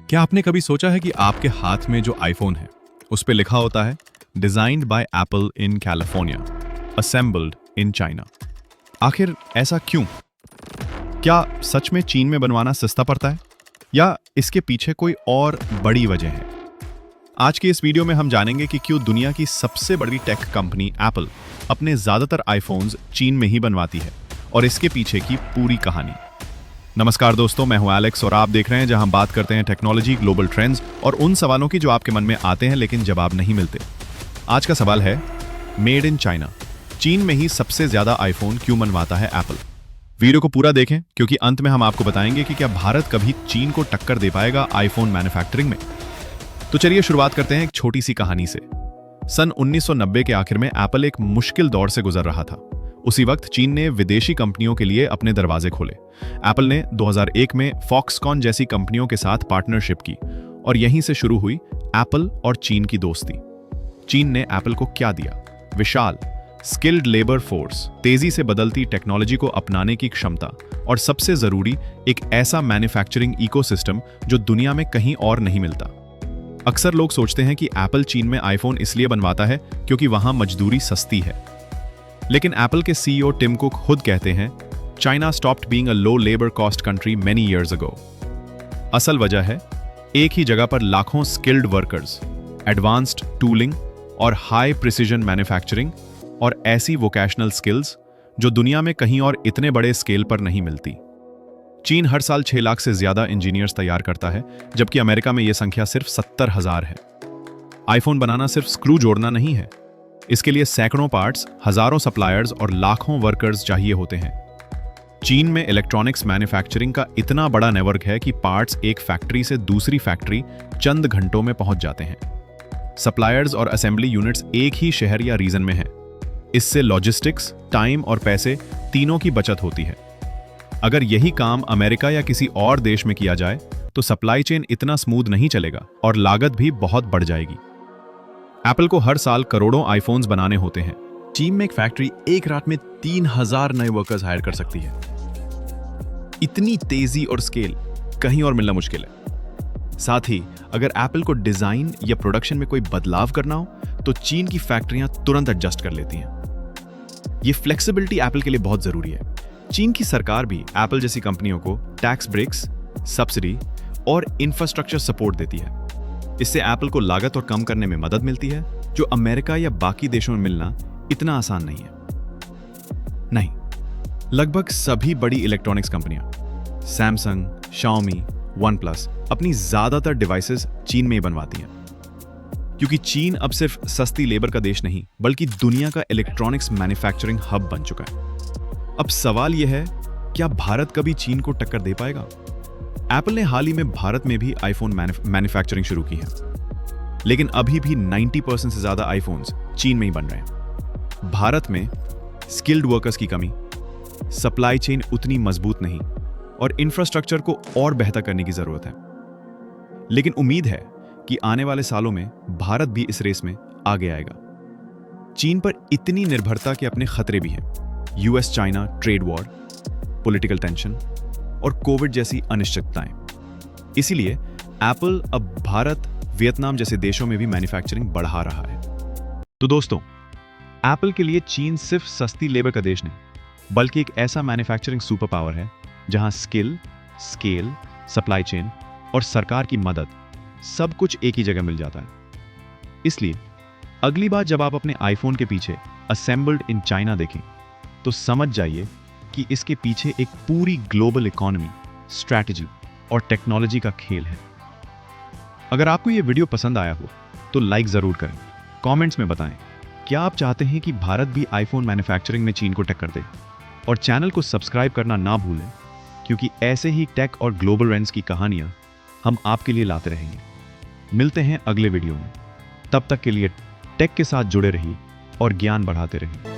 क्या आपने कभी सोचा है कि आपके हाथ में जो आईफोन है उस पे लिखा होता है designed bye apple in California, assembled in China. आखिर ऐसा क्यों? क्या सच में चीन में बनवाना सस्ता पड़ता है या इसके पीछे कोई और बड़ी वजह है? आज की इस वीडियो में हम जानेंगे कि क्यों दुनिया की सबसे बड़ी टेक कंपनी एप्पल अपने ज्यादातर आईफोन्स चीन में ही बनवाती है और इसके पीछे की पूरी कहानी। नमस्कार दोस्तों, मैं हूं एलेक्स और आप देख रहे हैं जहां हम बात करते हैं टेक्नोलॉजी, ग्लोबल ट्रेंड्स और उन सवालों की जो आपके मन में आते हैं लेकिन जवाब नहीं मिलते। आज का सवाल है मेड इन चाइना। चीन में ही सबसे ज्यादा आईफोन क्यों बनवाता है एप्पल? वीडियो को पूरा देखें क्योंकि अंत में हम आपको बताएंगे कि क्या भारत कभी चीन को टक्कर दे पाएगा आईफोन मैन्युफैक्चरिंग में। तो चलिए शुरुआत करते हैं एक छोटी सी कहानी से। सन 1990 के आखिर में एप्पल एक मुश्किल दौर से गुजर रहा था। उसी वक्त चीन ने विदेशी कंपनियों के लिए अपने दरवाजे खोले। एप्पल ने 2001 में फॉक्सकॉन जैसी कंपनियों के साथ पार्टनरशिप की और यहीं से शुरू हुई एप्पल और चीन की दोस्ती। चीन ने एप्पल को क्या दिया? विशाल स्किल्ड लेबर फोर्स, तेजी से बदलती टेक्नोलॉजी को अपनाने की क्षमता और सबसे जरूरी एक ऐसा मैन्युफैक्चरिंग इकोसिस्टम जो दुनिया में कहीं और नहीं मिलता। अक्सर लोग सोचते हैं कि एप्पल चीन में आईफोन इसलिए बनवाता है क्योंकि वहां मजदूरी सस्ती है, लेकिन एप्पल के सीईओ टिम कुक खुद कहते हैं China stopped being a low labour cost country many years ago. असल वजह है एक ही जगह पर लाखों स्किल्ड वर्कर्स, एडवांस्ड टूलिंग और हाई प्रिसीजन मैन्युफैक्चरिंग और ऐसी वोकेशनल स्किल्स जो दुनिया में कहीं और इतने बड़े स्केल पर नहीं मिलती। चीन हर साल 6 लाख से ज्यादा इंजीनियर्स तैयार करता है, जबकि अमेरिका में यह संख्या सिर्फ 70,000 है। आईफोन बनाना सिर्फ स्क्रू जोड़ना नहीं है, इसके लिए सैकड़ों पार्ट्स, हजारों सप्लायर्स और लाखों वर्कर्स चाहिए होते हैं। चीन में इलेक्ट्रॉनिक्स मैन्युफैक्चरिंग का इतना बड़ा नेटवर्क है कि पार्ट्स एक फैक्ट्री से दूसरी फैक्ट्री चंद घंटों में पहुंच जाते हैं। सप्लायर्स और असेंबली यूनिट्स एक ही शहर या रीजन में हैं। इससे लॉजिस्टिक्स, टाइम और पैसे तीनों की बचत होती है। अगर यही काम अमेरिका या किसी और देश में किया जाए तो सप्लाई चेन इतना स्मूथ नहीं चलेगा और लागत भी बहुत बढ़ जाएगी। एप्पल को हर साल करोड़ों आईफोन्स बनाने होते हैं। चीन में एक फैक्ट्री एक रात में 3000 नए वर्कर्स हायर कर सकती है। इतनी तेजी और स्केल कहीं और मिलना मुश्किल है। साथ ही अगर एप्पल को डिजाइन या प्रोडक्शन में कोई बदलाव करना हो तो चीन की फैक्ट्रियां तुरंत एडजस्ट कर लेती हैं। ये फ्लेक्सिबिलिटी एप्पल के लिए बहुत जरूरी है। चीन की सरकार भी एप्पल जैसी कंपनियों को टैक्स ब्रेक्स, सब्सिडी और इंफ्रास्ट्रक्चर सपोर्ट देती है। इससे एप्पल को लागत और कम करने में मदद मिलती है, जो अमेरिका या बाकी देशों में मिलना इतना आसान नहीं है। नहीं, लगभग सभी बड़ी इलेक्ट्रॉनिक्स कंपनियां, सैमसंग, शाओमी, वनप्लस अपनी ज्यादातर डिवाइसेस चीन में ही बनवाती हैं, क्योंकि चीन अब सिर्फ सस्ती लेबर का देश नहीं बल्कि दुनिया का इलेक्ट्रॉनिक्स मैन्युफैक्चरिंग हब बन चुका है। अब सवाल यह है, क्या भारत कभी चीन को टक्कर दे पाएगा? एप्पल ने हाल ही में भारत में भी आईफोन मैन्युफैक्चरिंग शुरू की है, लेकिन अभी भी 90% से ज्यादा आईफोन्स चीन में ही बन रहे हैं। भारत में स्किल्ड वर्कर्स की कमी, सप्लाई चेन उतनी मजबूत नहीं और इंफ्रास्ट्रक्चर को और बेहतर करने की जरूरत है। लेकिन उम्मीद है कि आने वाले सालों में भारत भी इस रेस में आगे आएगा। चीन पर इतनी निर्भरता के अपने खतरे भी हैं। US China trade war, political tension और कोविड जैसी अनिश्चितताएं। इसीलिए एप्पल अब भारत, वियतनाम जैसे देशों में भी मैन्युफैक्चरिंग बढ़ा रहा है। तो दोस्तों, एप्पल के लिए चीन सिर्फ सस्ती लेबर का देश नहीं बल्कि एक ऐसा मैन्युफैक्चरिंग सुपर पावर है जहां स्किल, स्केल, सप्लाई चेन और सरकार की मदद सब कुछ एक ही जगह मिल जाता है। इसलिए अगली बार जब आप अपने आईफोन के पीछे असेंबल्ड इन चाइना देखें तो समझ जाइए कि इसके पीछे एक पूरी ग्लोबल इकोनॉमी, स्ट्रैटेजी और टेक्नोलॉजी का खेल है। अगर आपको यह वीडियो पसंद आया हो तो लाइक जरूर करें। कमेंट्स में बताएं, क्या आप चाहते हैं कि भारत भी आईफोन मैन्युफैक्चरिंग में चीन को टक्कर दे? और चैनल को सब्सक्राइब करना ना भूलें, क्योंकि ऐसे ही टेक और ग्लोबल ट्रेंड्स की कहानियां हम आपके लिए लाते रहेंगे। मिलते हैं अगले वीडियो में। तब तक के लिए टेक के साथ जुड़े रहिए और ज्ञान बढ़ाते रहिए।